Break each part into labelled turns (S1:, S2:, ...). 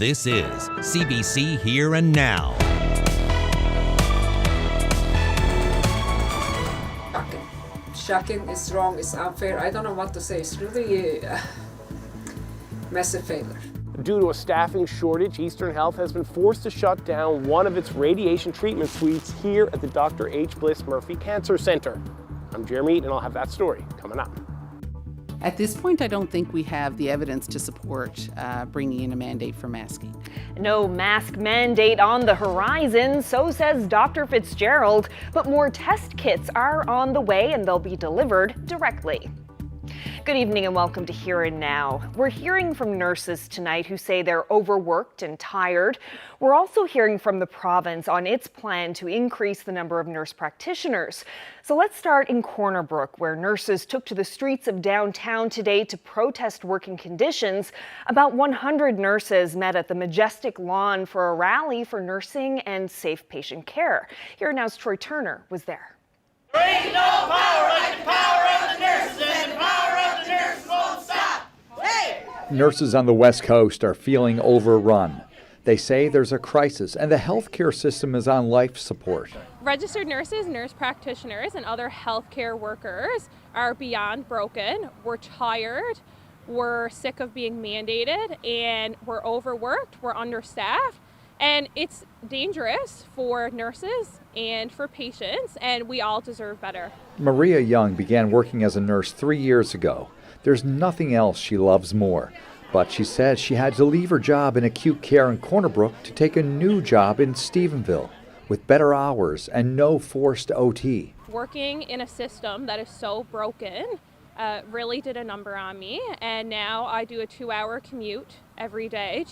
S1: This is CBC Here and Now.
S2: Shocking, it's wrong, it's unfair. I don't know what to say. It's really a massive failure.
S3: Due to a staffing shortage, Eastern Health has been forced to shut down one of its radiation treatment suites here at the Dr. H. Bliss Murphy Cancer Center. I'm Jeremy and I'll have that story coming up.
S4: At this point, I don't think we have the evidence to support bringing in a mandate for masking.
S5: No mask mandate on the horizon, so says Dr. Fitzgerald, but more test kits are on the way and they'll be delivered directly. Good evening and welcome to Here and Now. We're hearing from nurses tonight who say they're overworked and tired. We're also hearing from the province on its plan to increase the number of nurse practitioners. So let's start in Corner Brook, where nurses took to the streets of downtown today to protest working conditions. About 100 nurses met at the Majestic Lawn for a rally for nursing and safe patient care. Here Now's Troy Turner was there.
S6: There ain't no power like the power of the nurses, and the power of the nurses won't stop. Hey!
S7: Nurses on the West Coast are feeling overrun. They say there's a crisis and the healthcare system is on life support.
S8: Registered nurses, nurse practitioners, and other healthcare workers are beyond broken. We're tired, we're sick of being mandated, and we're overworked, we're understaffed. And it's dangerous for nurses and for patients, and we all deserve better.
S7: Maria Young began working as a nurse 3 years ago. There's nothing else she loves more. But she says she had to leave her job in acute care in Corner Brook to take a new job in Stephenville with better hours and no forced OT.
S8: Working in a system that is so broken really did a number on me, and now I do a 2-hour commute every day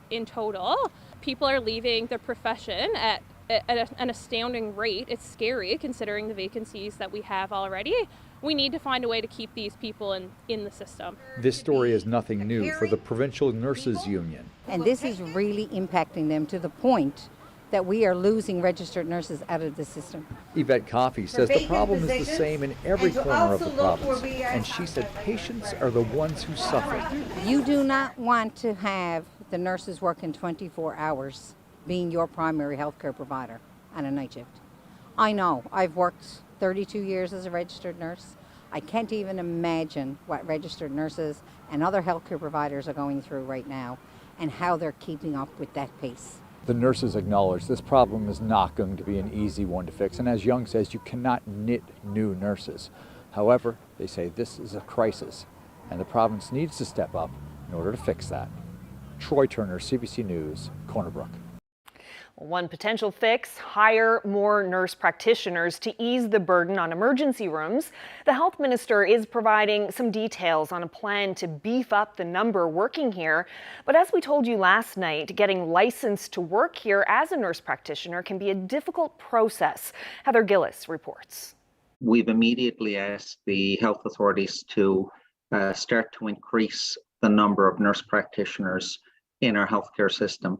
S8: in total. People are leaving the profession at an astounding rate. It's scary considering the vacancies that we have already. We need to find a way to keep these people in the system.
S7: This story is nothing new for the Provincial Nurses Union.
S9: And this is really impacting them to the point that we are losing registered nurses out of the system.
S7: Yvette Coffey says the problem is the same in every corner of the province, and she said patients are the ones who suffer.
S9: You do not want to have the nurses working 24 hours being your primary healthcare provider on a night shift. I know, I've worked 32 years as a registered nurse. I can't even imagine what registered nurses and other healthcare providers are going through right now and how they're keeping up with that pace.
S7: The nurses acknowledge this problem is not going to be an easy one to fix, and as Young says, you cannot knit new nurses. However, they say this is a crisis, and the province needs to step up in order to fix that. Troy Turner, CBC News, Corner Brook.
S5: One potential fix, hire more nurse practitioners to ease the burden on emergency rooms. The health minister is providing some details on a plan to beef up the number working here. But as we told you last night, getting licensed to work here as a nurse practitioner can be a difficult process. Heather Gillis reports.
S10: We've immediately asked the health authorities to start to increase the number of nurse practitioners in our healthcare system.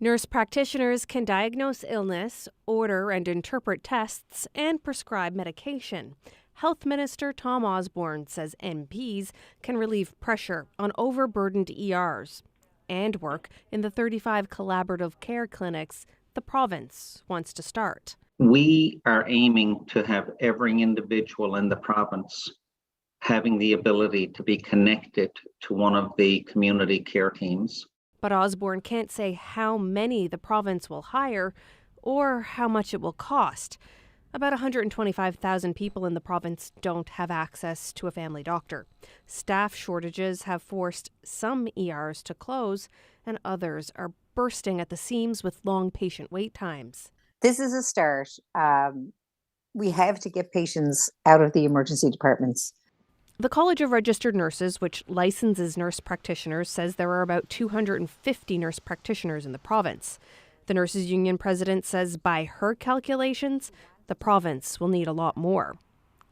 S11: Nurse practitioners can diagnose illness, order and interpret tests, and prescribe medication. Health Minister Tom Osborne says MPs can relieve pressure on overburdened ERs and work in the 35 collaborative care clinics the province wants to start.
S10: We are aiming to have every individual in the province having the ability to be connected to one of the community care teams.
S11: But Osborne can't say how many the province will hire or how much it will cost. About 125,000 people in the province don't have access to a family doctor. Staff shortages have forced some ERs to close, and others are bursting at the seams with long patient wait times.
S9: This is a start. We have to get patients out of the emergency departments.
S11: The College of Registered Nurses, which licenses nurse practitioners, says there are about 250 nurse practitioners in the province. The Nurses Union president says by her calculations, the province will need a lot more.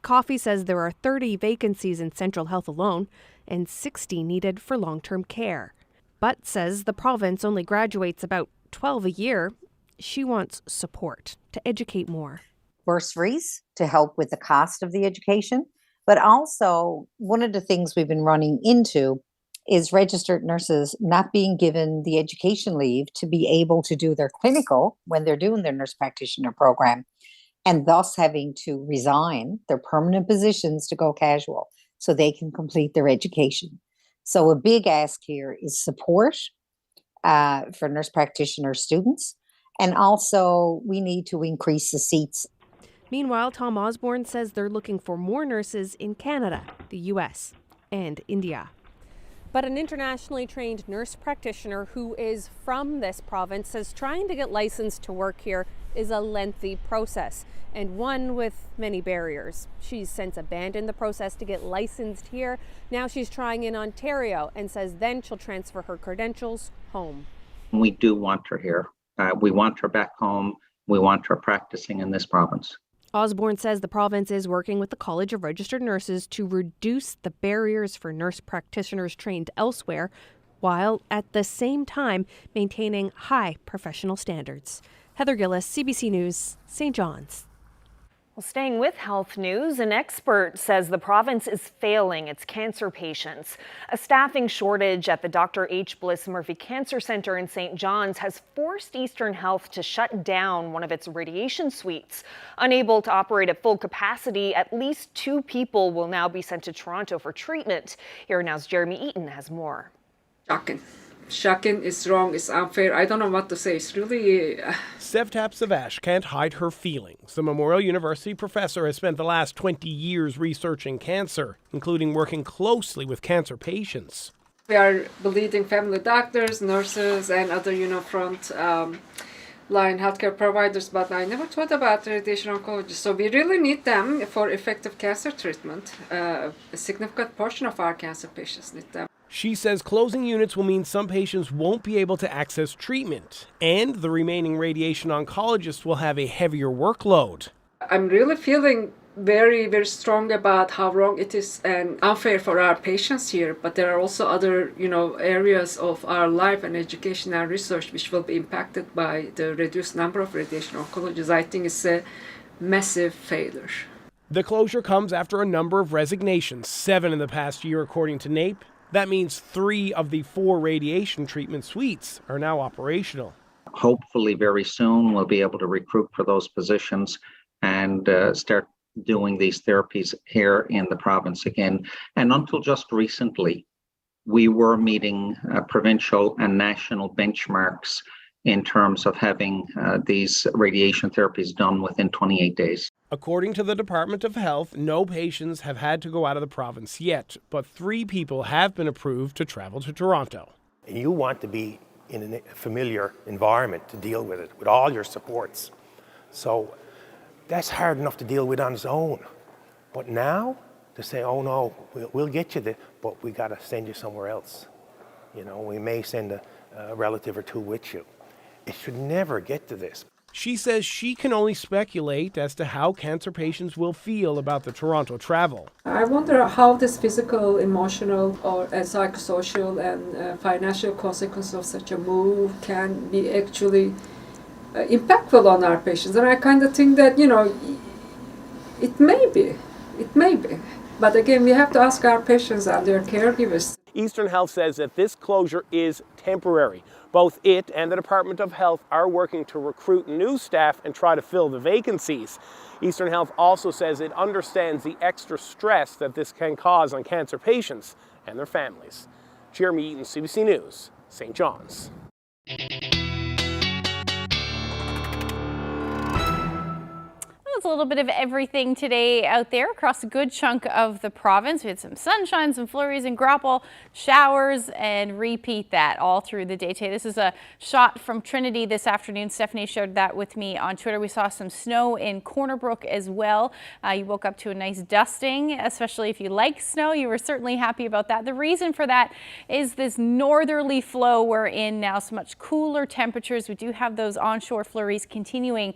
S11: Coffey says there are 30 vacancies in Central Health alone and 60 needed for long-term care. But says the province only graduates about 12 a year. She wants support to educate more.
S9: Bursaries to help with the cost of the education. But also, one of the things we've been running into is registered nurses not being given the education leave to be able to do their clinical when they're doing their nurse practitioner program, and thus having to resign their permanent positions to go casual so they can complete their education. So a big ask here is support for nurse practitioner students, and also we need to increase the seats.
S11: Meanwhile, Tom Osborne says they're looking for more nurses in Canada, the US, and India. But an internationally trained nurse practitioner who is from this province says trying to get licensed to work here is a lengthy process and one with many barriers. She's since abandoned the process to get licensed here. Now she's trying in Ontario and says then she'll transfer her credentials home.
S10: We do want her here. We want her back home. We want her practicing in this province.
S11: Osborne says the province is working with the College of Registered Nurses to reduce the barriers for nurse practitioners trained elsewhere, while at the same time maintaining high professional standards. Heather Gillis, CBC News, St. John's.
S5: Well, staying with health news, an expert says the province is failing its cancer patients. A staffing shortage at the Dr. H. Bliss Murphy Cancer Centre in St. John's has forced Eastern Health to shut down one of its radiation suites. Unable to operate at full capacity, at least 2 people will now be sent to Toronto for treatment. Here now's Jeremy Eaton has more.
S2: Shocking is wrong, it's unfair. I don't know what to say. It's really...
S3: Sevtap Savash can't hide her feelings. The Memorial University professor has spent the last 20 years researching cancer, including working closely with cancer patients.
S2: We are bleeding family doctors, nurses, and other, front line healthcare providers, but I never thought about radiation oncologists. So we really need them for effective cancer treatment. A significant portion of our cancer patients need them.
S3: She says closing units will mean some patients won't be able to access treatment, and the remaining radiation oncologists will have a heavier workload.
S2: I'm really feeling very, very strong about how wrong it is and unfair for our patients here, but there are also other, areas of our life and education and research which will be impacted by the reduced number of radiation oncologists. I think it's a massive failure.
S3: The closure comes after a number of resignations, 7 in the past year according to NAPE. That means 3 of the 4 radiation treatment suites are now operational.
S10: Hopefully very soon we'll be able to recruit for those positions and start doing these therapies here in the province again. And until just recently, we were meeting provincial and national benchmarks in terms of having these radiation therapies done within 28 days.
S3: According to the Department of Health, no patients have had to go out of the province yet, but 3 people have been approved to travel to Toronto.
S12: You want to be in a familiar environment to deal with it, with all your supports. So that's hard enough to deal with on its own. But now, to say, oh no, we'll get you there, but we got to send you somewhere else. We may send a relative or 2 with you. It should never get to this.
S3: She says she can only speculate as to how cancer patients will feel about the Toronto travel.
S2: I wonder how this physical, emotional, or psychosocial and financial consequences of such a move can be actually impactful on our patients. And I kind of think that, it may be. But again, we have to ask our patients and their caregivers.
S3: Eastern Health says that this closure is temporary. Both it and the Department of Health are working to recruit new staff and try to fill the vacancies. Eastern Health also says it understands the extra stress that this can cause on cancer patients and their families. Jeremy Eaton, CBC News, St. John's.
S13: It's a little bit of everything today out there across a good chunk of the province. We had some sunshine, some flurries in Grapple, showers, and repeat that all through the day today. This is a shot from Trinity this afternoon. Stephanie shared that with me on Twitter. We saw some snow in Corner Brook as well. You woke up to a nice dusting, especially if you like snow. You were certainly happy about that. The reason for that is this northerly flow we're in now, so much cooler temperatures. We do have those onshore flurries continuing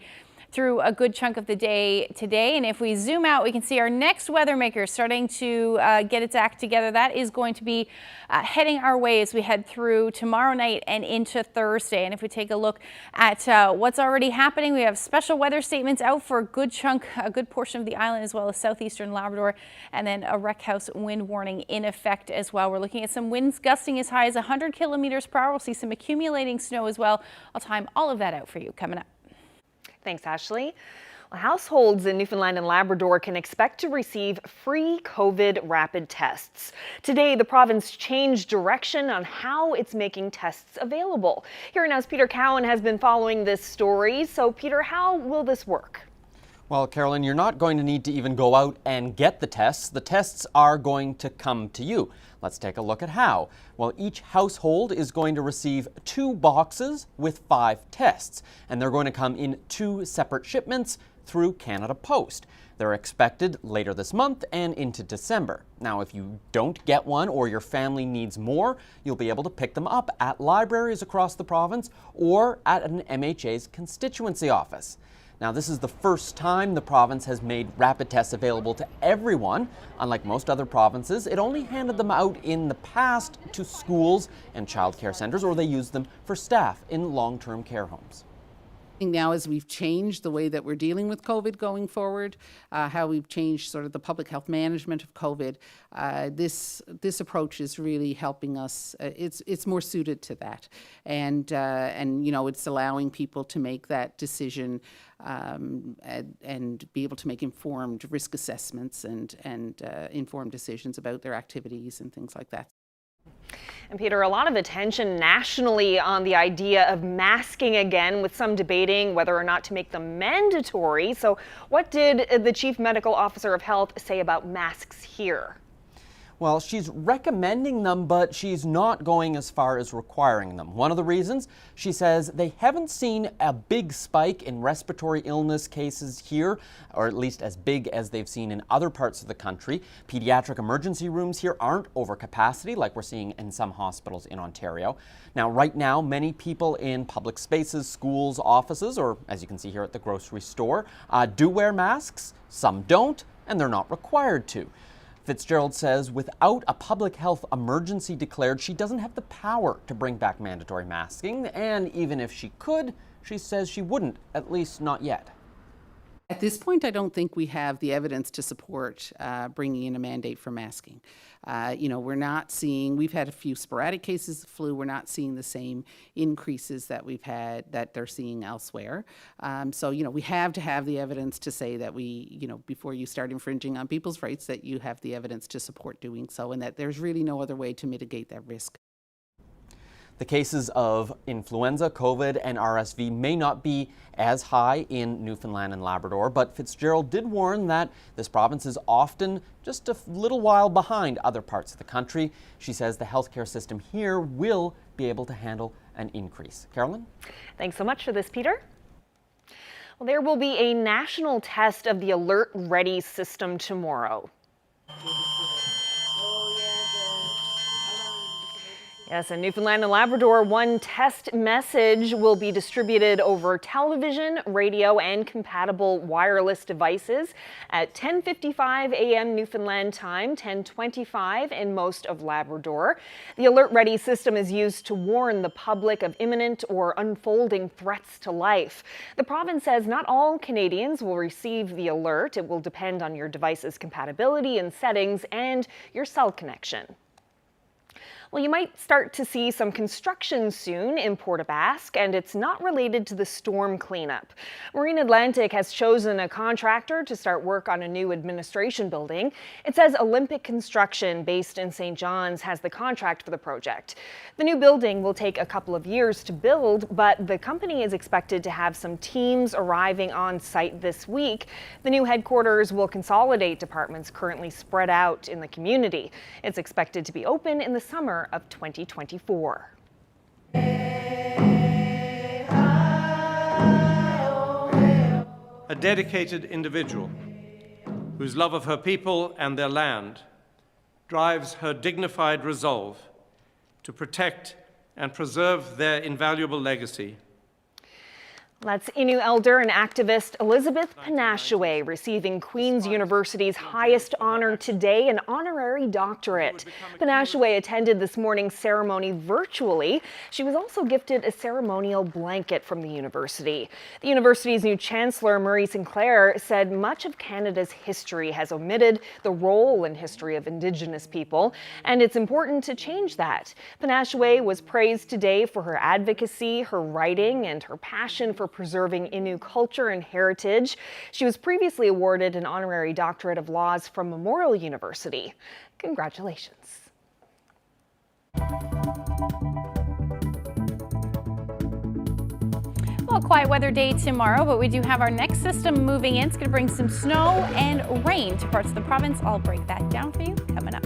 S13: through a good chunk of the day today. And if we zoom out, we can see our next weather maker starting to get its act together. That is going to be heading our way as we head through tomorrow night and into Thursday. And if we take a look at what's already happening, we have special weather statements out for a good portion of the island, as well as southeastern Labrador, and then a wreck house wind warning in effect as well. We're looking at some winds gusting as high as 100 kilometers per hour. We'll see some accumulating snow as well. I'll time all of that out for you coming up.
S5: Thanks, Ashley. Well, households in Newfoundland and Labrador can expect to receive free COVID rapid tests. Today, the province changed direction on how it's making tests available. Here now's Peter Cowan has been following this story. So, Peter, how will this work?
S14: Well, Carolyn, you're not going to need to even go out and get the tests. The tests are going to come to you. Let's take a look at how. Well, each household is going to receive 2 boxes with 5 tests, and they're going to come in 2 separate shipments through Canada Post. They're expected later this month and into December. Now, if you don't get one or your family needs more, you'll be able to pick them up at libraries across the province or at an MHA's constituency office. Now, this is the first time the province has made rapid tests available to everyone. Unlike most other provinces, it only handed them out in the past to schools and childcare centres, or they used them for staff in long-term care homes.
S4: Now, as we've changed the way that we're dealing with COVID going forward, how we've changed sort of the public health management of COVID, this approach is really helping us. It's more suited to that, and you know, it's allowing people to make that decision and be able to make informed risk assessments and informed decisions about their activities and things like that.
S5: And Peter, a lot of attention nationally on the idea of masking again, with some debating whether or not to make them mandatory. So what did the Chief Medical Officer of Health say about masks here?
S14: Well, she's recommending them, but she's not going as far as requiring them. One of the reasons, she says they haven't seen a big spike in respiratory illness cases here, or at least as big as they've seen in other parts of the country. Pediatric emergency rooms here aren't over capacity like we're seeing in some hospitals in Ontario. Now, right now, many people in public spaces, schools, offices, or as you can see here at the grocery store, do wear masks. Some don't, and they're not required to. Fitzgerald says without a public health emergency declared, she doesn't have the power to bring back mandatory masking, and even if she could, she says she wouldn't, at least not yet.
S4: At this point, I don't think we have the evidence to support bringing in a mandate for masking. You know, we're not seeing, we've had a few sporadic cases of flu. We're not seeing the same increases that we've had, that they're seeing elsewhere. So, you know, we have to have the evidence to say that we, you know, before you start infringing on people's rights, that you have the evidence to support doing so, and that there's really no other way to mitigate that risk.
S14: The cases of influenza, COVID, and RSV may not be as high in Newfoundland and Labrador, but Fitzgerald did warn that this province is often just a little while behind other parts of the country. She says the healthcare system here will be able to handle an increase. Carolyn?
S5: Thanks so much for this, Peter. Well, there will be a national test of the Alert Ready system tomorrow. Yes, in Newfoundland and Labrador, one test message will be distributed over television, radio, and compatible wireless devices at 10:55 a.m. Newfoundland time, 10:25 in most of Labrador. The Alert Ready system is used to warn the public of imminent or unfolding threats to life. The province says not all Canadians will receive the alert. It will depend on your device's compatibility and settings and your cell connection. Well, you might start to see some construction soon in Port aux Basques, and it's not related to the storm cleanup. Marine Atlantic has chosen a contractor to start work on a new administration building. It says Olympic Construction, based in St. John's, has the contract for the project. The new building will take a couple of years to build, but the company is expected to have some teams arriving on site this week. The new headquarters will consolidate departments currently spread out in the community. It's expected to be open in the summer of 2024.
S15: A dedicated individual whose love of her people and their land drives her dignified resolve to protect and preserve their invaluable legacy.
S5: That's Innu elder and activist Elizabeth Panashaway receiving Queen's University's highest honor today, an honorary doctorate. Panashaway attended this morning's ceremony virtually. She was also gifted a ceremonial blanket from the university. The university's new chancellor, Marie Sinclair, said much of Canada's history has omitted the role and history of Indigenous people, and it's important to change that. Panashaway was praised today for her advocacy, her writing, and her passion for preserving Innu culture and heritage. She was previously awarded an honorary doctorate of laws from Memorial University. Congratulations.
S13: Well, quiet weather day tomorrow, but we do have our next system moving in. It's going to bring some snow and rain to parts of the province. I'll break that down for you coming up.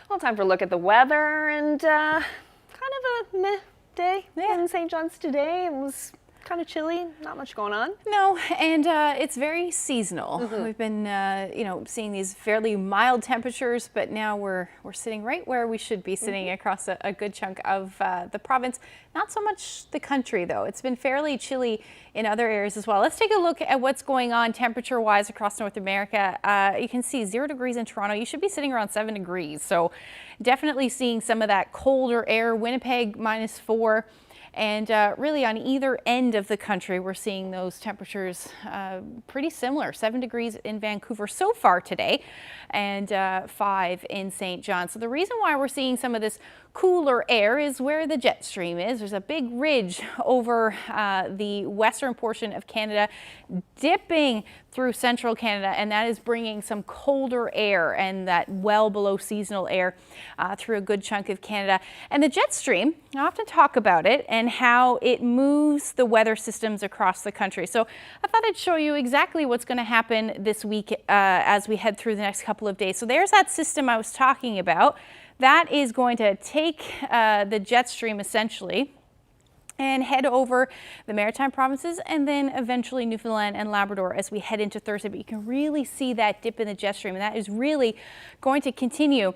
S5: Well, time for a look at the weather, and kind of a meh day in St. John's today. It was Kind of chilly, not much going on.
S13: No, and it's very seasonal. We've been, seeing these fairly mild temperatures, but now we're sitting right where we should be sitting across a good chunk of the province. Not so much the country, though. It's been fairly chilly in other areas as well. Let's take a look at what's going on temperature-wise across North America. You can see 0 degrees in Toronto. You should be sitting around 7 degrees. So definitely seeing some of that colder air. Winnipeg -4. And really on either end of the country, we're seeing those temperatures pretty similar. 7 degrees in Vancouver so far today and 5 in St. John. So the reason why we're seeing some of this cooler air is where the jet stream is. There's a big ridge over the western portion of Canada, dipping through central Canada, and that is bringing some colder air and that well below seasonal air through a good chunk of Canada. And the jet stream, I often talk about it and how it moves the weather systems across the country. So I thought I'd show you exactly what's going to happen this week as we head through the next couple of days. So there's that system I was talking about. That is going to take the jet stream essentially and head over the Maritime provinces and then eventually Newfoundland and Labrador as we head into Thursday. But you can really see that dip in the jet stream, and that is really going to continue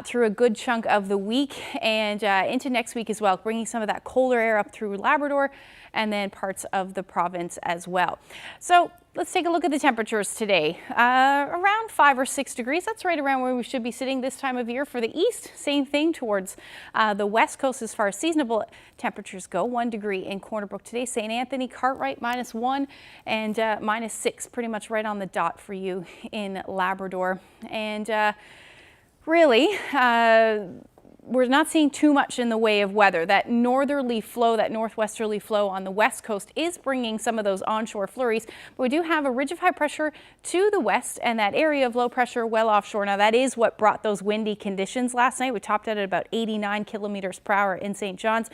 S13: through a good chunk of the week and into next week as well, bringing some of that colder air up through Labrador and then parts of the province as well. So let's take a look at the temperatures today. Around 5 or 6 degrees. That's right around where we should be sitting this time of year. For the east, same thing towards the west coast as far as seasonable temperatures go. 1 degree in Corner Brook today. St. Anthony, Cartwright -1 and -6, pretty much right on the dot for you in Labrador. And really, we're not seeing too much in the way of weather. That northerly flow, that northwesterly flow on the west coast is bringing some of those onshore flurries. But we do have a ridge of high pressure to the west and that area of low pressure well offshore. Now that is what brought those windy conditions last night. We topped out at about 89 kilometers per hour in St. John's.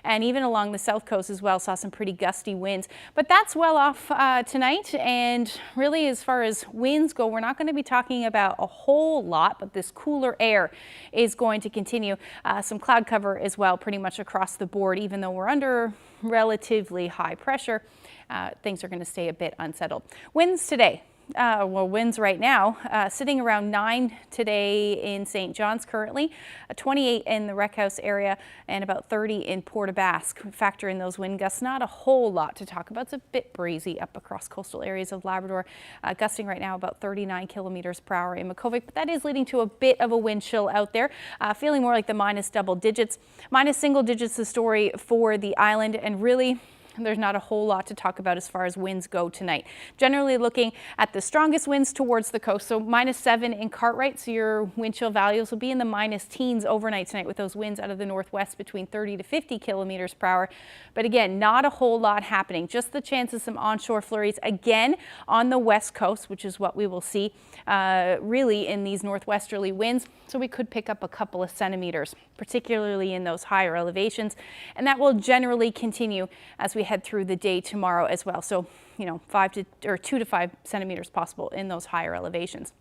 S13: And even along the south coast as well, saw some pretty gusty winds. But that's well off tonight. And really, as far as winds go, we're not going to be talking about a whole lot, but this cooler air is going to continue. Some cloud cover as well, pretty much across the board. Even though we're under relatively high pressure, things are going to stay a bit unsettled. Winds today. Winds right now sitting around 9 today in St. John's currently, 28 in the Rec House area and about 30 in Port aux Basques. Factor in those wind gusts, not a whole lot to talk about. It's a bit breezy up across coastal areas of Labrador, gusting right now about 39 kilometers per hour in Makkovik, but that is leading to a bit of a wind chill out there, feeling more like the minus double digits. Minus single digits the story for the island, and really there's not a whole lot to talk about as far as winds go tonight. Generally looking at the strongest winds towards the coast, so -7 in Cartwright, so your wind chill values will be in the minus teens overnight tonight with those winds out of the northwest between 30 to 50 kilometers per hour. But again, not a whole lot happening. Just the chance of some onshore flurries again on the west coast, which is what we will see really in these northwesterly winds. So we could pick up a couple of centimeters, particularly in those higher elevations. And that will generally continue as we head through the day tomorrow as well. So, 2 to 5 centimeters possible in those higher elevations.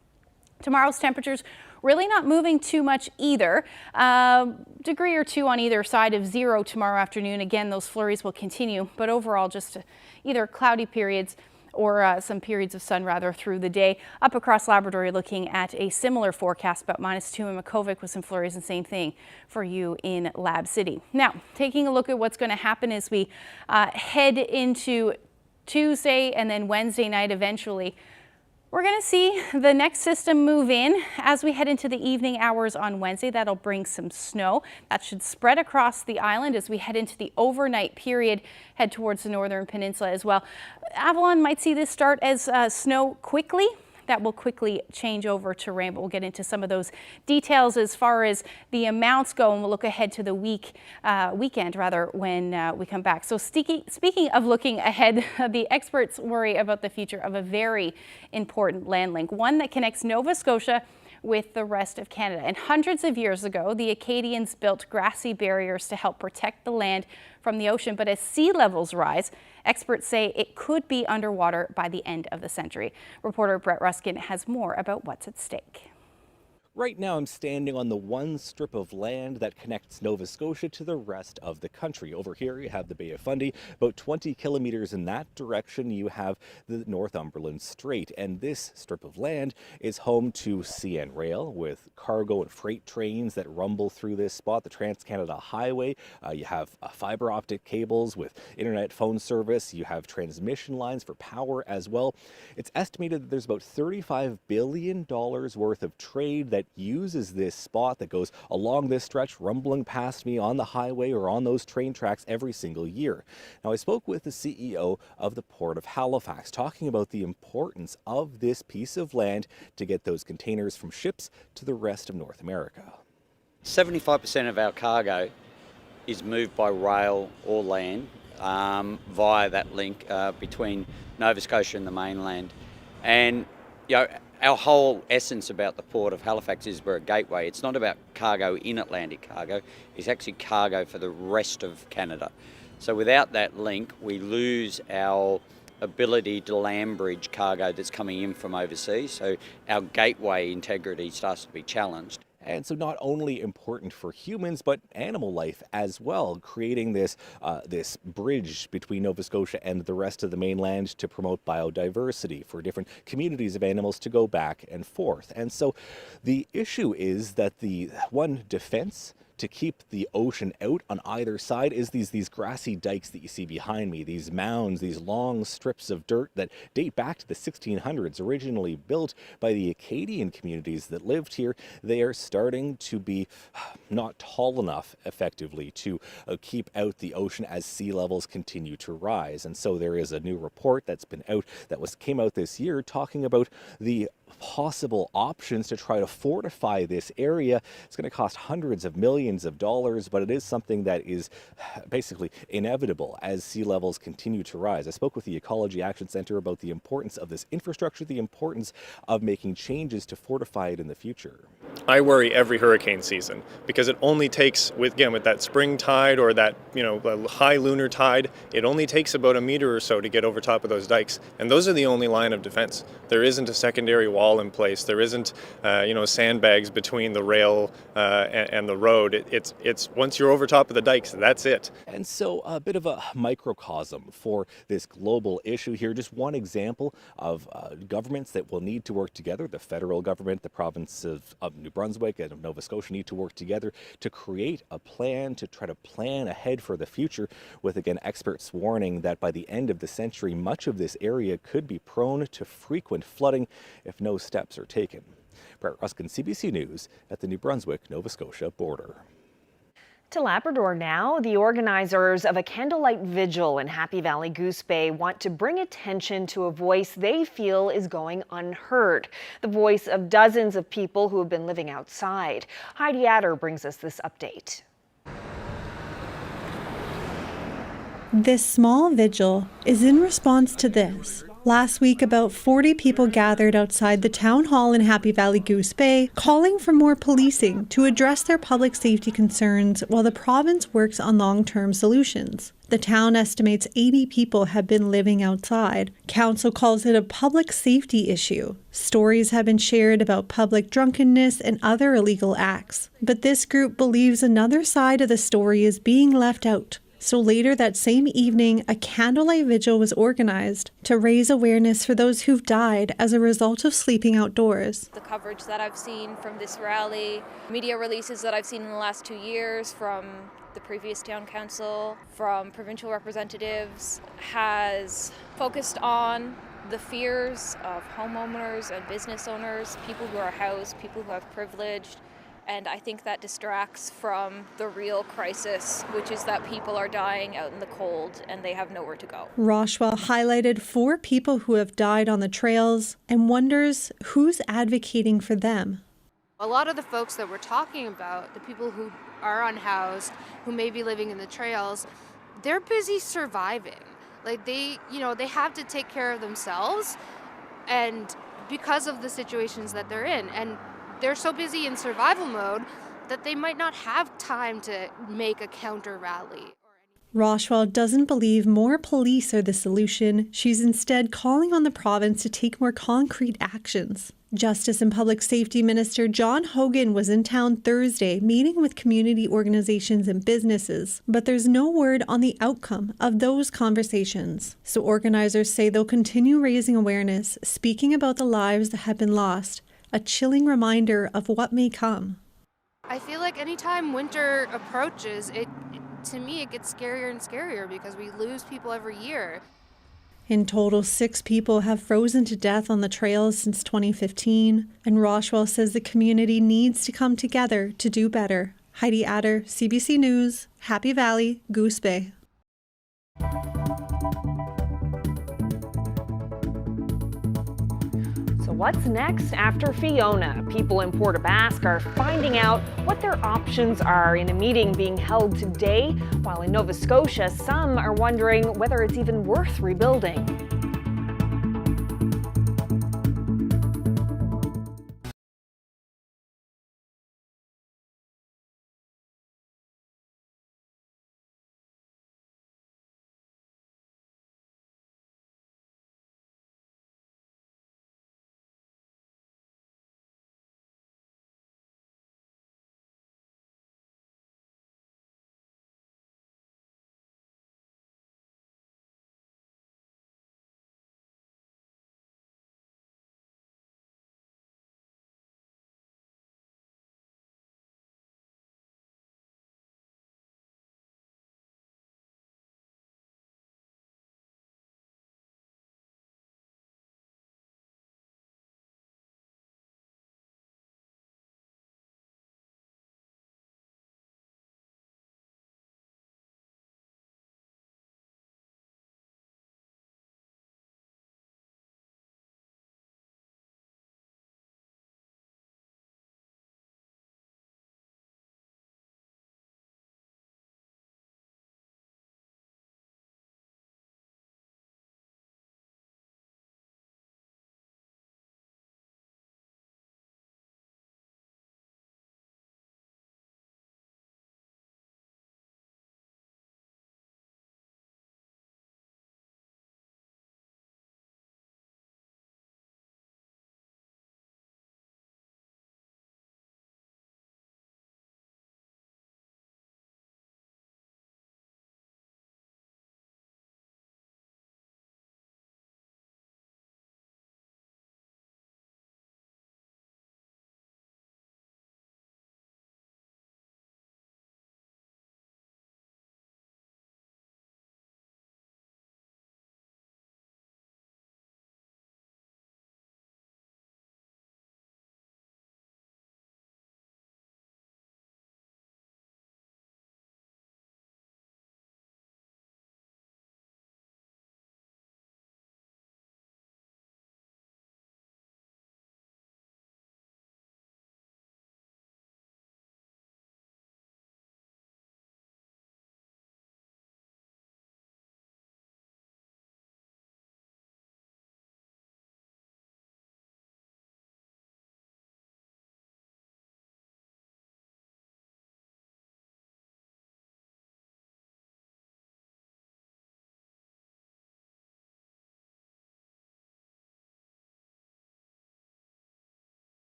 S13: Tomorrow's temperatures really not moving too much either. Degree or two on either side of 0 tomorrow afternoon. Again, those flurries will continue, but overall just either cloudy periods or some periods of sun rather through the day. Up across Labrador, you're looking at a similar forecast, about -2 in Makkovik with some flurries, and same thing for you in Lab City. Now, taking a look at what's going to happen as we head into Tuesday and then Wednesday night eventually. We're going to see the next system move in as we head into the evening hours on Wednesday. That'll bring some snow. That should spread across the island as we head into the overnight period, head towards the northern peninsula as well. Avalon might see this start as snow quickly. That will quickly change over to rain, but we'll get into some of those details as far as the amounts go, and we'll look ahead to the weekend rather when we come back. So speaking of looking ahead, the experts worry about the future of a very important land link, one that connects Nova Scotia with the rest of Canada. And hundreds of years ago, the Acadians built grassy barriers to help protect the land from the ocean. But as sea levels rise, experts say it could be underwater by the end of the century. Reporter Brett Ruskin has more about what's at stake.
S16: Right now, I'm standing on the one strip of land that connects Nova Scotia to the rest of the country. Over here, you have the Bay of Fundy. About 20 kilometers in that direction, you have the Northumberland Strait. And this strip of land is home to CN Rail with cargo and freight trains that rumble through this spot, the Trans-Canada Highway. You have fiber optic cables with internet phone service. You have transmission lines for power as well. It's estimated that there's about $35 billion worth of trade that uses this spot that goes along this stretch, rumbling past me on the highway or on those train tracks every single year. Now, I spoke with the CEO of the Port of Halifax, talking about the importance of this piece of land to get those containers from ships to the rest of North America.
S17: 75% of our cargo is moved by rail or land via that link between Nova Scotia and the mainland. And our whole essence about the Port of Halifax is we're a gateway. It's not about cargo in Atlantic cargo, it's actually cargo for the rest of Canada. So without that link, we lose our ability to land bridge cargo that's coming in from overseas. So our gateway integrity starts to be challenged.
S16: And so not only important for humans, but animal life as well, creating this this bridge between Nova Scotia and the rest of the mainland to promote biodiversity for different communities of animals to go back and forth. And so the issue is that the one defense to keep the ocean out on either side is these grassy dikes that you see behind me, these mounds, these long strips of dirt that date back to the 1600s, originally built by the Acadian communities that lived here. They are starting to be not tall enough, effectively, to keep out the ocean as sea levels continue to rise. And so there is a new report that's been out that came out this year talking about the possible options to try to fortify this area. It's going to cost hundreds of millions of dollars, but it is something that is basically inevitable as sea levels continue to rise. I spoke with the Ecology Action Centre about the importance of this infrastructure, the importance of making changes to fortify it in the future.
S18: I worry every hurricane season because it only takes, with that spring tide or that high lunar tide, it only takes about a meter or so to get over top of those dikes, and those are the only line of defense. There isn't a secondary wall in place. There isn't sandbags between the rail and the road. It's once you're over top of the dikes, that's it.
S16: And so a bit of a microcosm for this global issue here. Just one example of governments that will need to work together. The federal government, the province of New Brunswick and of Nova Scotia need to work together to create a plan, to try to plan ahead for the future, with, again, experts warning that by the end of the century, much of this area could be prone to frequent flooding if no steps are taken. Brett Ruskin, CBC News, at the New Brunswick-Nova Scotia border.
S5: To Labrador now, the organizers of a candlelight vigil in Happy Valley-Goose Bay want to bring attention to a voice they feel is going unheard. The voice of dozens of people who have been living outside. Heidi Adder brings us this update.
S19: This small vigil is in response to this. Last week, about 40 people gathered outside the town hall in Happy Valley-Goose Bay, calling for more policing to address their public safety concerns while the province works on long-term solutions. The town estimates 80 people have been living outside. Council calls it a public safety issue. Stories have been shared about public drunkenness and other illegal acts. But this group believes another side of the story is being left out. So later that same evening, a candlelight vigil was organized to raise awareness for those who've died as a result of sleeping outdoors.
S20: The coverage that I've seen from this rally, media releases that I've seen in the last 2 years from the previous town council, from provincial representatives, has focused on the fears of homeowners and business owners, people who are housed, people who have privilege. And I think that distracts from the real crisis, which is that people are dying out in the cold and they have nowhere to go.
S19: Rochwell highlighted 4 people who have died on the trails and wonders who's advocating for them.
S21: A lot of the folks that we're talking about, the people who are unhoused, who may be living in the trails, they're busy surviving. Like they have to take care of themselves, and because of the situations that they're in. And they're so busy in survival mode that they might not have time to make a counter rally.
S19: Rochwell doesn't believe more police are the solution. She's instead calling on the province to take more concrete actions. Justice and Public Safety Minister John Hogan was in town Thursday meeting with community organizations and businesses, but there's no word on the outcome of those conversations. So organizers say they'll continue raising awareness, speaking about the lives that have been lost, a chilling reminder of what may come.
S21: I feel like anytime winter approaches, to me it gets scarier and scarier because we lose people every year.
S19: In total, 6 people have frozen to death on the trails since 2015, and Roshwell says the community needs to come together to do better. Heidi Adder, CBC News, Happy Valley, Goose Bay.
S5: So what's next after Fiona? People in Port aux Basques are finding out what their options are in a meeting being held today, while in Nova Scotia, some are wondering whether it's even worth rebuilding.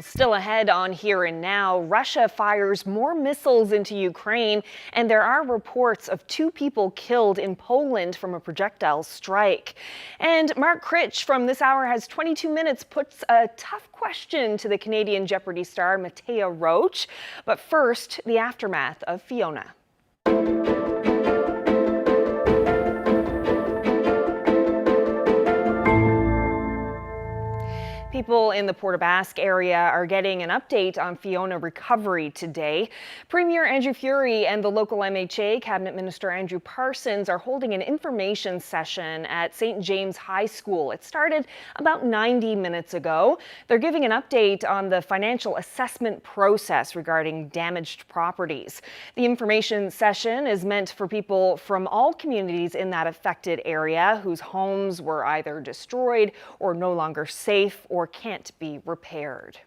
S5: Still ahead on Here and Now, Russia fires more missiles into Ukraine, and there are reports of 2 people killed in Poland from a projectile strike. And Mark Critch from This Hour Has 22 Minutes puts a tough question to the Canadian Jeopardy star Matea Roach. But first, the aftermath of Fiona. people in the Port aux Basques area are getting an update on Fiona recovery today. Premier Andrew Furey and the local MHA, Cabinet Minister Andrew Parsons, are holding an information session at St. James High School. It started about 90 minutes ago. They're giving an update on the financial assessment process regarding damaged properties. The information session is meant for people from all communities in that affected area whose homes were either destroyed or no longer safe or can't be repaired.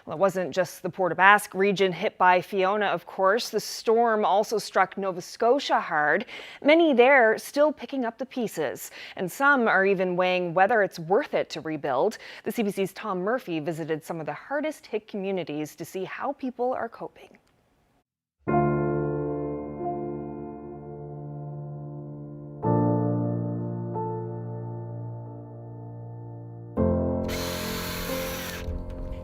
S5: Well, it wasn't just the Port aux Basques region hit by Fiona, of course. The storm also struck Nova Scotia hard. Many there still picking up the pieces, and some are even weighing whether it's worth it to rebuild. The CBC's Tom Murphy visited some of the hardest hit communities to see how people are coping.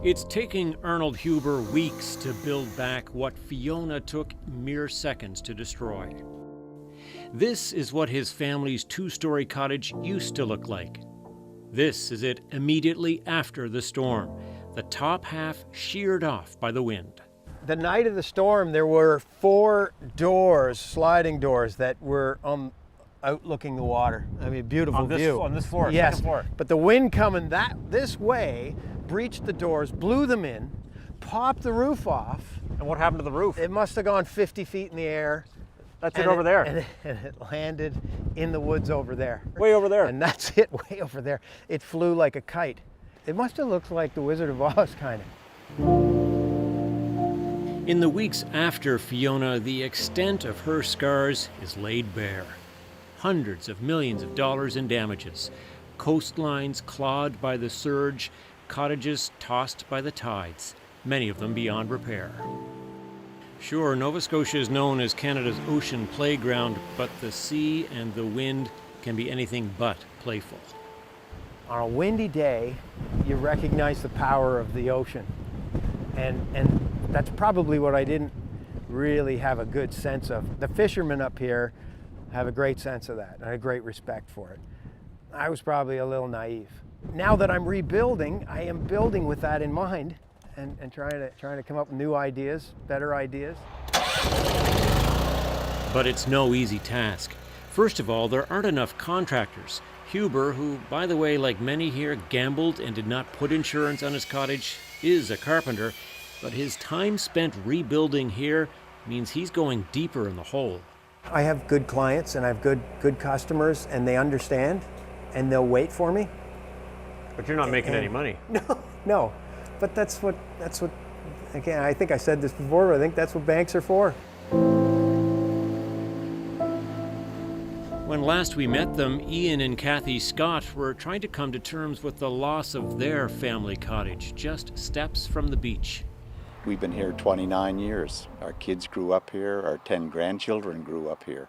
S1: It's taking Arnold Huber weeks to build back what Fiona took mere seconds to destroy. This is what his family's two-story cottage used to look like. This is it immediately after the storm, the top half sheared off by the wind.
S22: The night of the storm, there were 4 doors, sliding doors, that were outlooking the water. I mean, beautiful view.
S23: On this floor,
S22: yes,
S23: second floor.
S22: But the wind coming this way breached the doors, blew them in, popped the roof off.
S23: And what happened to the roof?
S22: It must have gone 50 feet in the air.
S23: That's it over there.
S22: And it landed in the woods over there.
S23: Way over there.
S22: And that's it, way over there. It flew like a kite. It must have looked like the Wizard of Oz, kind of.
S1: In the weeks after Fiona, the extent of her scars is laid bare. Hundreds of millions of dollars in damages. Coastlines clawed by the surge, cottages tossed by the tides, many of them beyond repair. Sure, Nova Scotia is known as Canada's ocean playground, but the sea and the wind can be anything but playful.
S22: On a windy day, you recognize the power of the ocean. And that's probably what I didn't really have a good sense of. The fishermen up here have a great sense of that and a great respect for it. I was probably a little naive. Now that I'm rebuilding, I am building with that in mind and trying to come up with new ideas, better ideas.
S1: But it's no easy task. First of all, there aren't enough contractors. Huber, who, by the way, like many here, gambled and did not put insurance on his cottage, is a carpenter, but his time spent rebuilding here means he's going deeper in the hole.
S22: I have good clients and I have good customers, and they understand and they'll wait for me.
S23: But you're not making any money.
S22: No. But that's what, again, I think I said this before, but I think that's what banks are for.
S1: When last we met them, Ian and Kathy Scott were trying to come to terms with the loss of their family cottage, just steps from the beach.
S24: We've been here 29 years. Our kids grew up here, our 10 grandchildren grew up here,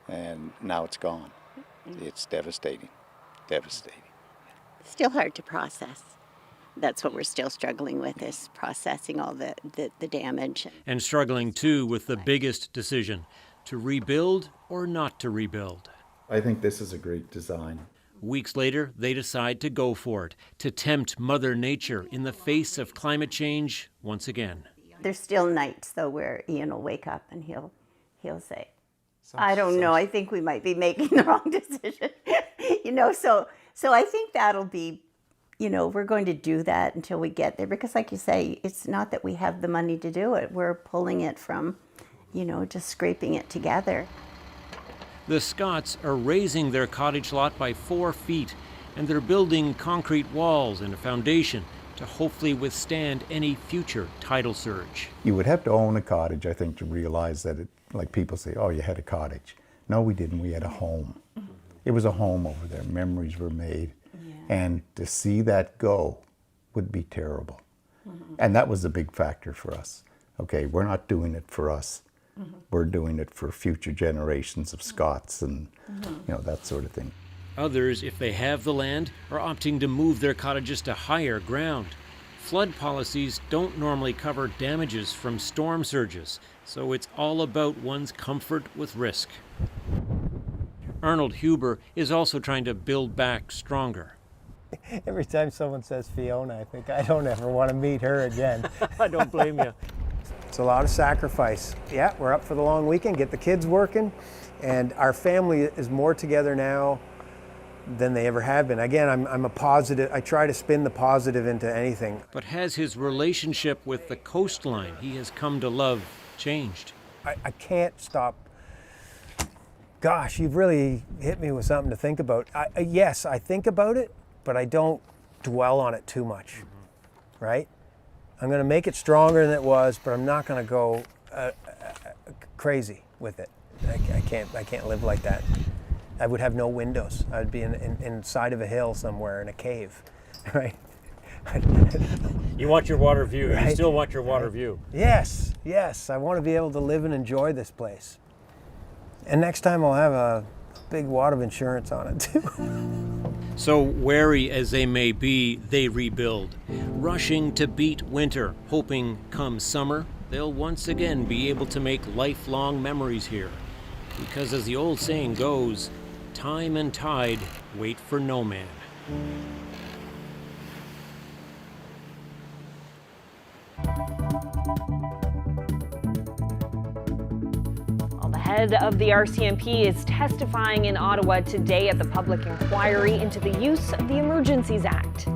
S24: and now it's gone. It's devastating, devastating.
S25: Still hard to process. That's what we're still struggling with, is processing all the damage.
S1: And struggling too with the biggest decision, to rebuild or not to rebuild.
S26: I think this is a great design.
S1: Weeks later, they decide to go for it, to tempt Mother Nature in the face of climate change once again.
S25: There's still nights, though, where Ian will wake up and he'll say, I don't know, I think we might be making the wrong decision. So I think that'll be, we're going to do that until we get there, because like you say, it's not that we have the money to do it. We're pulling it from, just scraping it together.
S1: The Scotts are raising their cottage lot by 4 feet, and they're building concrete walls and a foundation to hopefully withstand any future tidal surge.
S27: You would have to own a cottage, I think, to realize that like people say, oh, you had a cottage. No, we didn't. We had a home. It was a home over there. Memories were made. Yeah. And to see that go would be terrible. Mm-hmm. And that was a big factor for us. Okay, we're not doing it for us. Mm-hmm. We're doing it for future generations of Scots and that sort of thing.
S1: Others, if they have the land, are opting to move their cottages to higher ground. Flood policies don't normally cover damages from storm surges, so it's all about one's comfort with risk. Arnold Huber is also trying to build back stronger.
S22: Every time someone says Fiona, I think I don't ever want to meet her again.
S23: I don't blame you.
S22: It's a lot of sacrifice. Yeah, we're up for the long weekend, get the kids working, and our family is more together now than they ever have been. Again, I'm a positive, I try to spin the positive into anything.
S1: But has his relationship with the coastline he has come to love changed?
S22: I can't stop. Gosh, you've really hit me with something to think about. Yes, I think about it, but I don't dwell on it too much, right? I'm going to make it stronger than it was, but I'm not going to go crazy with it. I can't live like that. I would have no windows. I'd be inside of a hill somewhere in a cave, right?
S23: You want your water view.
S22: Right?
S23: You still want your water view.
S22: Yes, yes. I want to be able to live and enjoy this place. And next time I'll have a big wad of insurance on it too.
S1: So wary as they may be, they rebuild, rushing to beat winter, hoping come summer, they'll once again be able to make lifelong memories here. Because as the old saying goes, time and tide wait for no man.
S5: The head of the RCMP is testifying in Ottawa today at the public inquiry into the use of the Emergencies Act.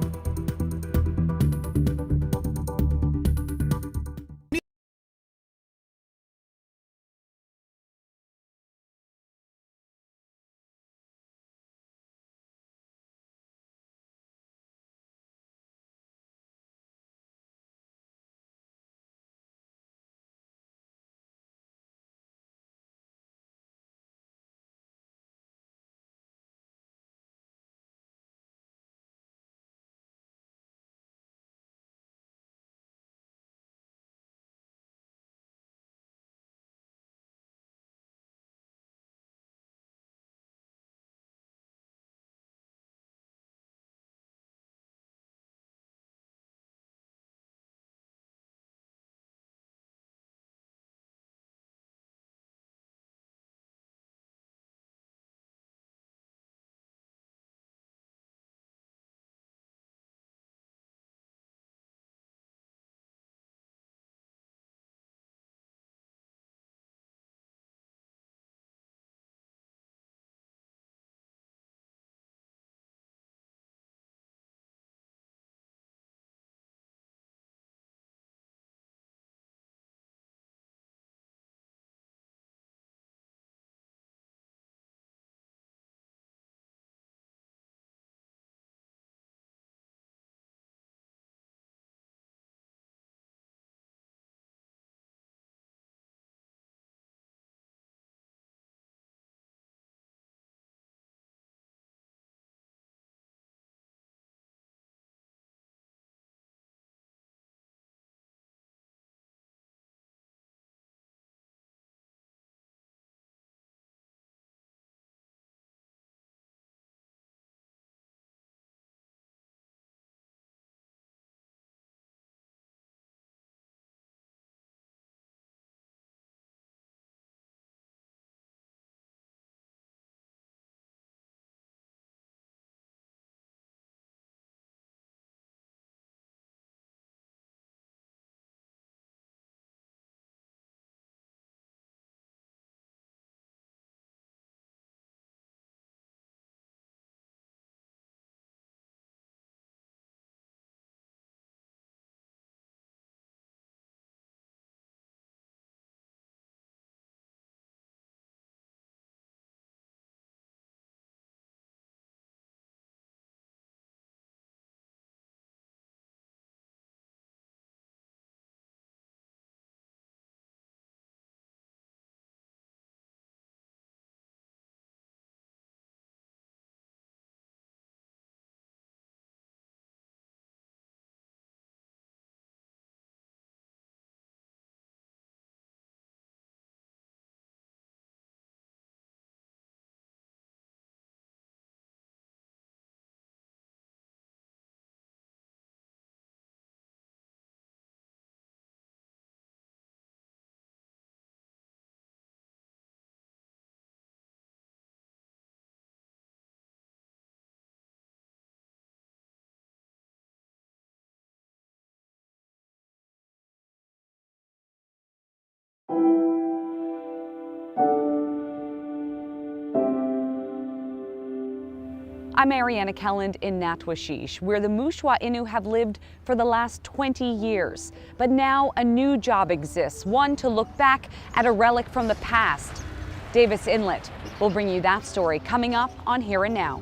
S6: I'm Ariana Kelland in Natwashish, where the Mushwa Innu have lived for the last 20 years. But now a new job exists, one to look back at a relic from the past. Davis Inlet will bring you that story coming up on Here and Now.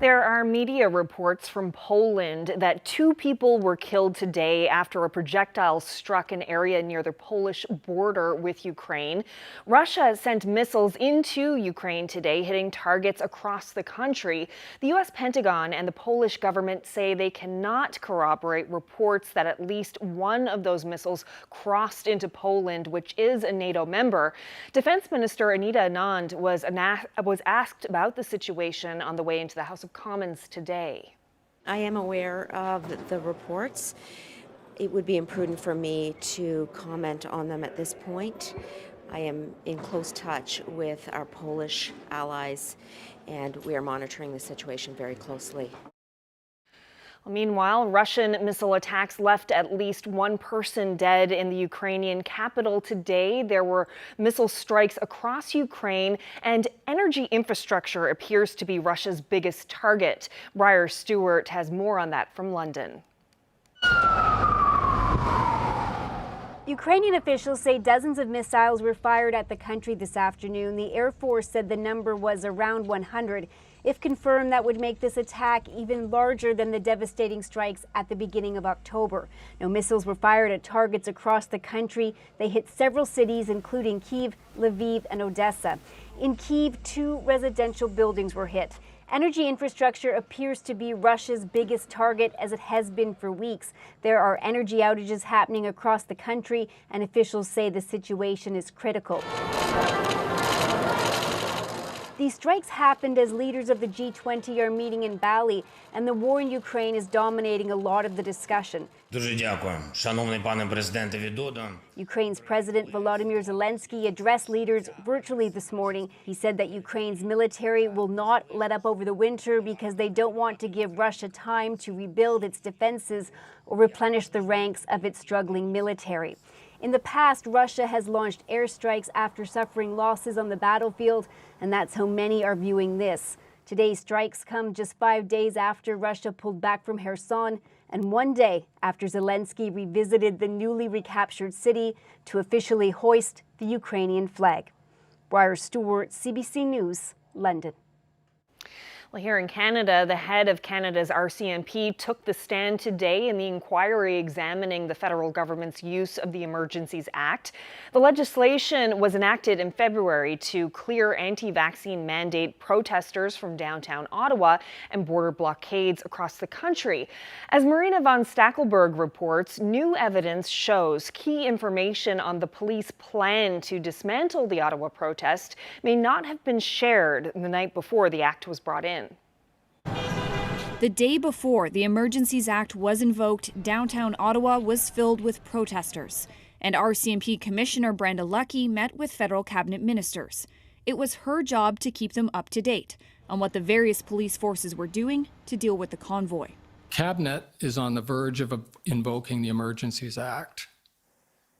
S5: There are media reports from Poland that 2 people were killed today after a projectile struck an area near the Polish border with Ukraine. Russia sent missiles into Ukraine today, hitting targets across the country. The U.S. Pentagon and the Polish government say they cannot corroborate reports that at least one of those missiles crossed into Poland, which is a NATO member. Defense Minister Anita Anand was asked about the situation on the way into the House of Commons today.
S7: I am aware of the reports. It would be imprudent for me to comment on them at this point. I am in close touch with our Polish allies, and we are monitoring the situation very closely.
S5: Meanwhile, Russian missile attacks left at least 1 person dead in the Ukrainian capital today. There were missile strikes across Ukraine, and energy infrastructure appears to be Russia's biggest target. Briar Stewart has more on that from London.
S8: Ukrainian officials say dozens of missiles were fired at the country this afternoon. The Air Force said the number was around 100. If confirmed, that would make this attack even larger than the devastating strikes at the beginning of October. Now, missiles were fired at targets across the country. They hit several cities, including Kyiv, Lviv, and Odessa. In Kyiv, 2 residential buildings were hit. Energy infrastructure appears to be Russia's biggest target, as it has been for weeks. There are energy outages happening across the country, and officials say the situation is critical. These strikes happened as leaders of the G20 are meeting in Bali, and the war in Ukraine is dominating a lot of the discussion. Ukraine's President Volodymyr Zelensky addressed leaders virtually this morning. He said that Ukraine's military will not let up over the winter because they don't want to give Russia time to rebuild its defenses or replenish the ranks of its struggling military. In the past, Russia has launched airstrikes after suffering losses on the battlefield, and that's how many are viewing this. Today's strikes come just 5 days after Russia pulled back from Kherson, and 1 day after Zelensky revisited the newly recaptured city to officially hoist the Ukrainian flag. Briar Stewart, CBC News, London.
S5: Well, here in Canada, the head of Canada's RCMP took the stand today in the inquiry examining the federal government's use of the Emergencies Act. The legislation was enacted in February to clear anti-vaccine mandate protesters from downtown Ottawa and border blockades across the country. As Marina von Stackelberg reports, new evidence shows key information on the police plan to dismantle the Ottawa protest may not have been shared the night before the act was brought in.
S9: The day before the Emergencies Act was invoked, downtown Ottawa was filled with protesters, and RCMP Commissioner Brenda Lucki met with federal cabinet ministers. It was her job to keep them up to date on what the various police forces were doing to deal with the convoy.
S10: Cabinet is on the verge of invoking the Emergencies Act.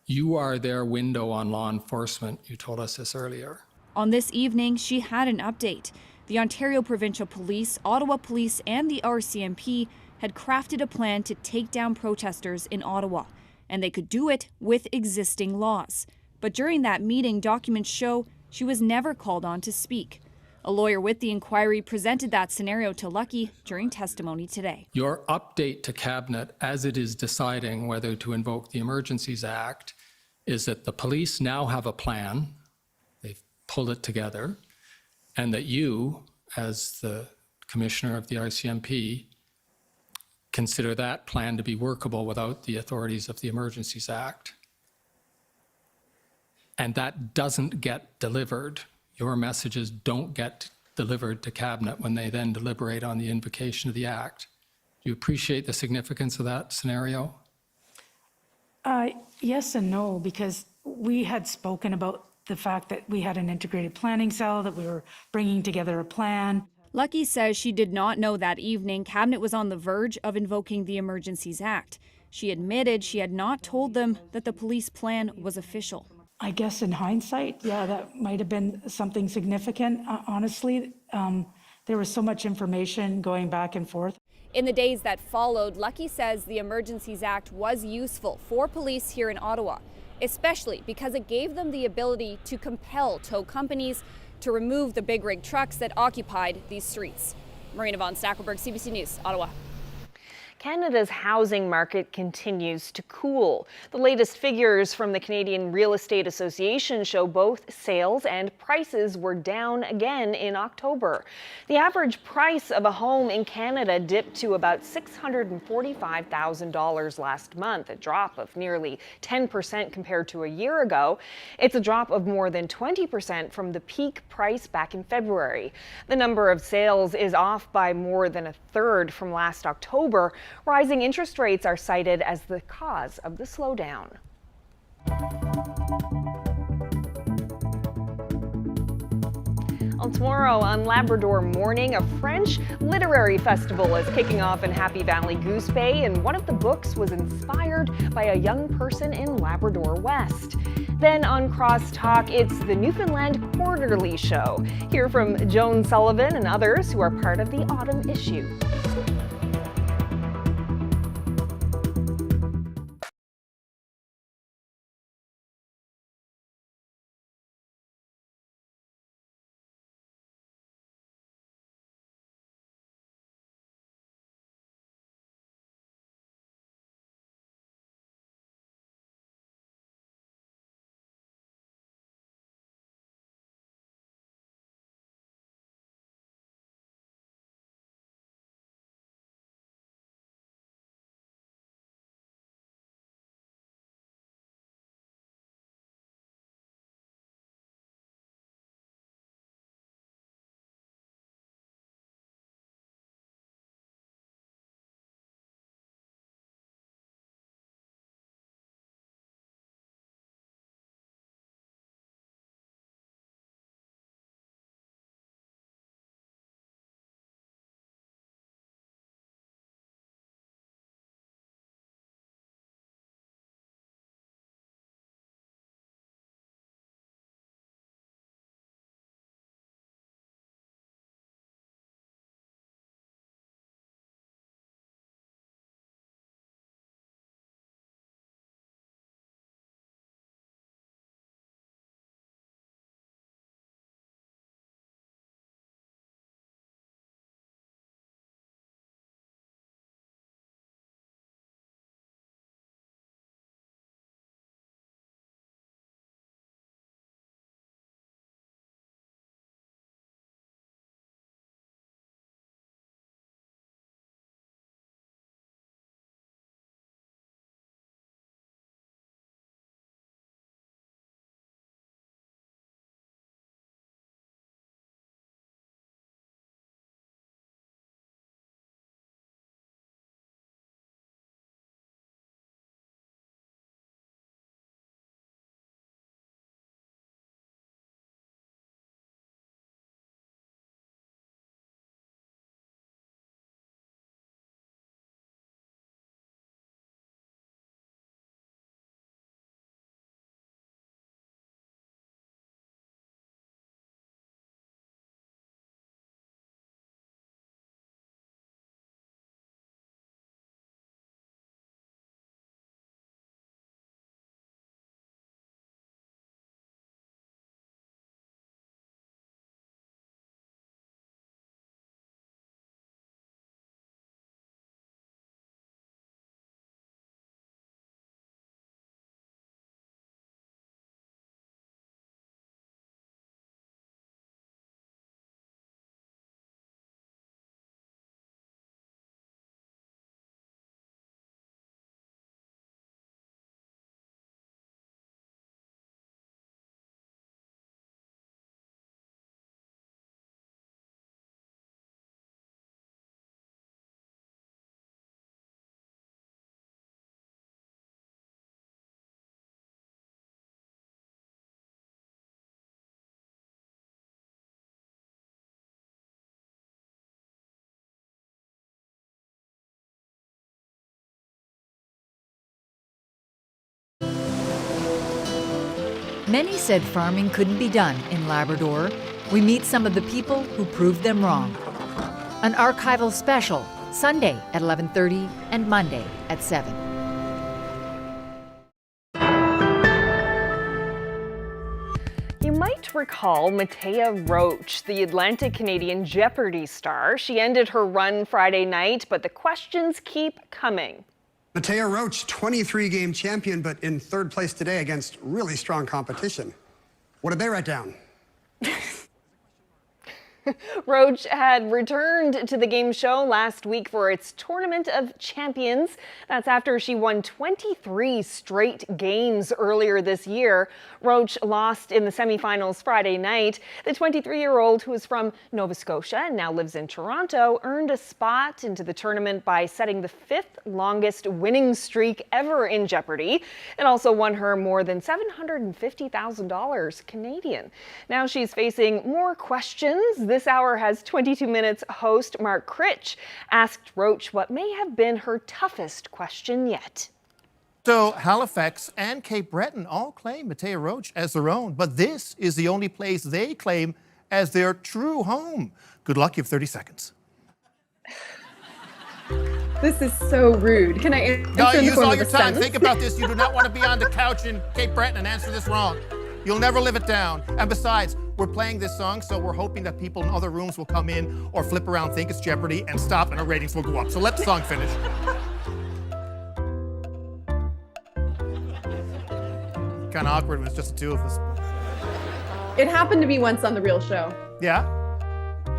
S10: You are their window on law enforcement. You told us this earlier.
S9: On this evening, she had an update. The Ontario Provincial Police, Ottawa Police, and the RCMP had crafted a plan to take down protesters in Ottawa, and they could do it with existing laws. But during that meeting, documents show she was never called on to speak. A lawyer with the inquiry presented that scenario to Lucki during testimony today.
S10: Your update to Cabinet as it is deciding whether to invoke the Emergencies Act is that the police now have a plan, they've pulled it together, and that you, as the Commissioner of the RCMP, consider that plan to be workable without the authorities of the Emergencies Act. And that doesn't get delivered. Your messages don't get delivered to Cabinet when they then deliberate on the invocation of the Act. Do you appreciate the significance of that scenario?
S11: Yes and no, because we had spoken about
S2: the fact that we had an integrated planning cell, that we were bringing together a plan.
S9: Lucky says she did not know that evening Cabinet was on the verge of invoking the Emergencies Act. She admitted she had not told them that the police plan was official.
S2: I guess in hindsight, yeah, that might have been something significant. Honestly, there was so much information going back and forth.
S6: In the days that followed, Lucky says the Emergencies Act was useful for police here in Ottawa, especially because it gave them the ability to compel tow companies to remove the big rig trucks that occupied these streets. Marina von Stackelberg, CBC News, Ottawa.
S5: Canada's housing market continues to cool. The latest figures from the Canadian Real Estate Association show both sales and prices were down again in October. The average price of a home in Canada dipped to about $645,000 last month, a drop of nearly 10% compared to a year ago. It's a drop of more than 20% from the peak price back in February. The number of sales is off by more than a third from last October. Rising interest rates are cited as the cause of the slowdown. Well, tomorrow on Labrador Morning, a French literary festival is kicking off in Happy Valley-Goose Bay, and one of the books was inspired by a young person in Labrador West. Then on Crosstalk, it's the Newfoundland Quarterly Show. Hear from Joan Sullivan and others who are part of the autumn issue.
S3: Many said farming couldn't be done in Labrador. We meet some of the people who proved them wrong. An archival special, Sunday at 11:30 and Monday at 7.
S5: You might recall Matea Roach, the Atlantic Canadian Jeopardy star. She ended her run Friday night, but the questions keep coming.
S4: Matea Roach, 23-game champion, but in third place today against really strong competition. What did they write down?
S5: Roach had returned to the game show last week for its Tournament of Champions. That's after she won 23 straight games earlier this year. Roach lost in the semifinals Friday night. The 23-year-old, who is from Nova Scotia and now lives in Toronto, earned a spot into the tournament by setting the 5th longest winning streak ever in Jeopardy. It also won her more than $750,000 Canadian. Now she's facing more questions. This hour has 22 Minutes host Mark Critch asked Roach what may have been her toughest question yet.
S11: So Halifax and Cape Breton all claim Matea Roach as their own, but this is the only place they claim as their true home. Good luck, you have 30 seconds.
S12: This is so rude. Can I answer
S11: use all your time. Think about this. You do not want to be on the couch in Cape Breton and answer this wrong. You'll never live it down. And besides, we're playing this song, so we're hoping that people in other rooms will come in or flip around, think it's Jeopardy, and stop, and our ratings will go up. So let the song finish. Kind of awkward when it's just the two of us.
S12: It happened to me once on The Real Show.
S11: Yeah?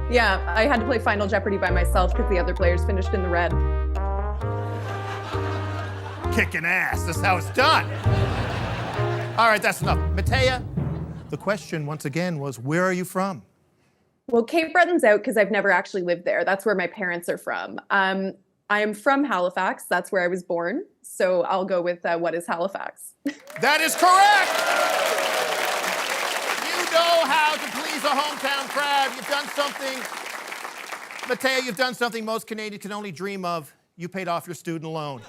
S12: Yeah, I had to play Final Jeopardy by myself because the other players finished in the red.
S11: Kicking ass. That's how it's done. All right, that's enough. Matea, the question once again was, where are you from?
S12: Well, Cape Breton's out because I've never actually lived there. That's where my parents are from. I am from Halifax. That's where I was born. So I'll go with what is Halifax.
S11: That is correct! You know how to please a hometown crowd. You've done something, Matea, you've done something most Canadians can only dream of. You paid off your student loan.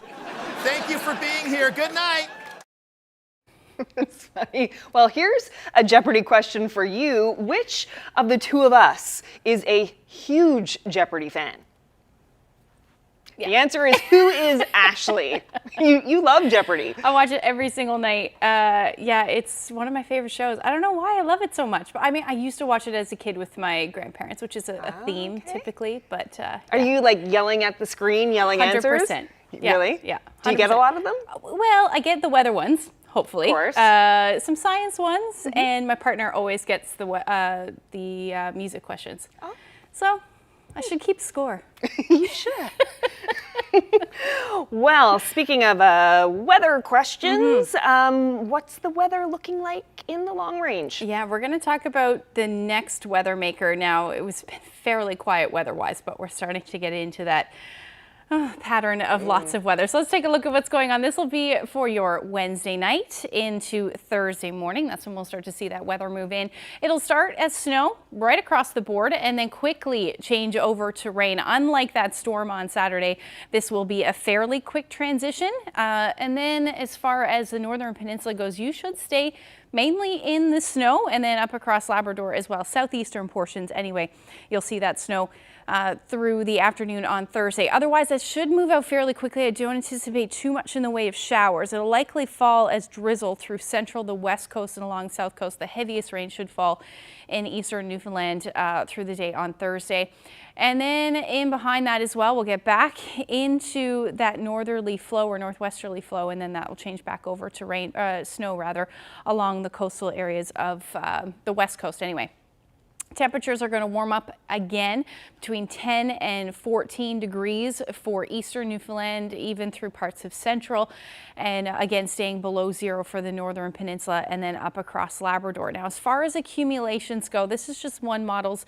S11: Thank you for being here. Good night.
S5: That's funny. Well, here's a Jeopardy question for you. Which of the two of us is a huge Jeopardy fan? Yeah. The answer is, who is Ashley? You love Jeopardy.
S13: I watch it every single night. Yeah, it's one of my favorite shows. I don't know why I love it so much, but I mean, I used to watch it as a kid with my grandparents, which is a theme typically, but
S5: Are you like yelling at the screen, yelling
S13: 100%.
S5: answers?
S13: Yeah,
S5: Really?
S13: Yeah. 100%.
S5: Do you get a lot of them?
S13: Well, I get the weather ones. Hopefully.
S5: Of course.
S13: Some science ones, and my partner always gets the music questions. Oh. So I should keep score.
S5: You should. Well, speaking of weather questions, what's the weather looking like in the long range?
S13: Yeah, we're going to talk about the next weather maker. Now, it was fairly quiet weather-wise, but we're starting to get into that pattern of lots of weather. So let's take a look at what's going on. This will be for your Wednesday night into Thursday morning. That's when we'll start to see that weather move in. It'll start as snow right across the board and then quickly change over to rain. Unlike that storm on Saturday, this will be a fairly quick transition. And then as far as the Northern Peninsula goes, you should stay mainly in the snow and then up across Labrador as well. Southeastern portions anyway, you'll see that snow through the afternoon on Thursday. Otherwise, it should move out fairly quickly. I don't anticipate too much in the way of showers. It'll likely fall as drizzle through central, the west coast, and along south coast. The heaviest rain should fall in eastern Newfoundland through the day on Thursday. And then in behind that as well, we'll get back into that northerly flow or northwesterly flow, and then that will change back over to rain, snow rather, along the coastal areas of the west coast anyway. Temperatures are going to warm up again between 10 and 14 degrees for eastern Newfoundland, even through parts of central, and again staying below zero for the northern peninsula and then up across Labrador. Now, as far as accumulations go, this is just one model's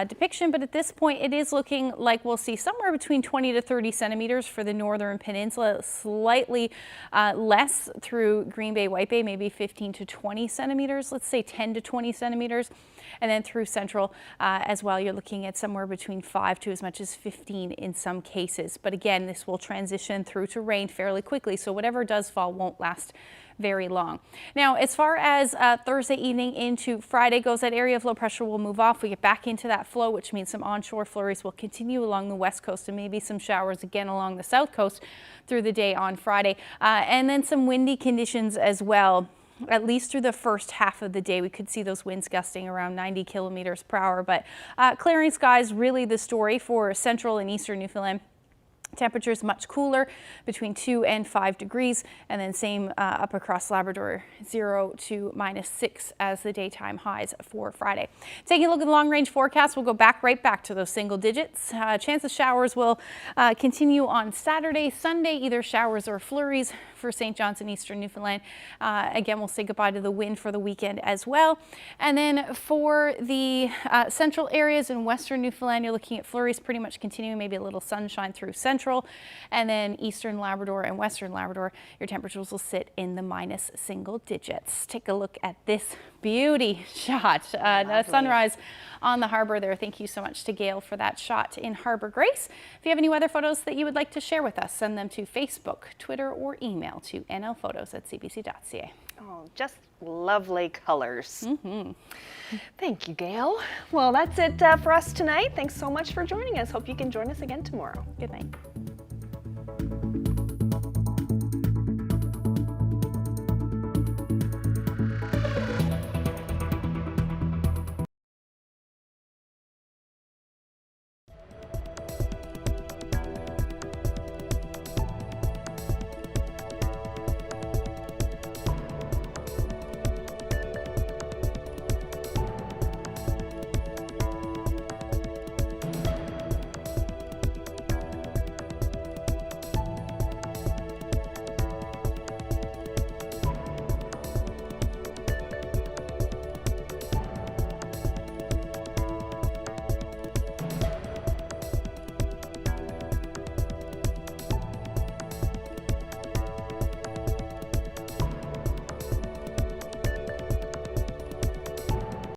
S13: depiction, but at this point it is looking like we'll see somewhere between 20 to 30 centimeters for the northern peninsula, slightly less through Green Bay, White Bay, maybe 15 to 20 centimeters, let's say 10 to 20 centimeters, and then through central central as well. You're looking at somewhere between 5 to as much as 15 in some cases. But again, this will transition through to rain fairly quickly, so whatever does fall won't last very long. Now, as far as Thursday evening into Friday goes, that area of low pressure will move off. We get back into that flow, which means some onshore flurries will continue along the west coast and maybe some showers again along the south coast through the day on Friday. And then some windy conditions as well. At least through the first half of the day, we could see those winds gusting around 90 kilometers per hour. But clearing skies really the story for central and eastern Newfoundland. Temperatures much cooler, between 2 and 5 degrees, and then same up across Labrador, 0 to -6 as the daytime highs for Friday. Taking a look at the long-range forecast, we'll go right back to those single digits. Chance of showers will continue on Saturday, Sunday, either showers or flurries for St. John's and eastern Newfoundland. Again, we'll say goodbye to the wind for the weekend as well. And then for the central areas in western Newfoundland, you're looking at flurries pretty much continuing, maybe a little sunshine through central. And then eastern Labrador and western Labrador, your temperatures will sit in the minus single digits. Take a look at this beauty shot. Sunrise on the harbor there. Thank you so much to Gail for that shot in Harbor Grace. If you have any weather photos that you would like to share with us, send them to Facebook, Twitter, or email to nlphotos@cbc.ca.
S5: Oh, just lovely colors. Thank you, Gail. Well, that's it for us tonight. Thanks so much for joining us. Hope you can join us again tomorrow.
S13: Good night.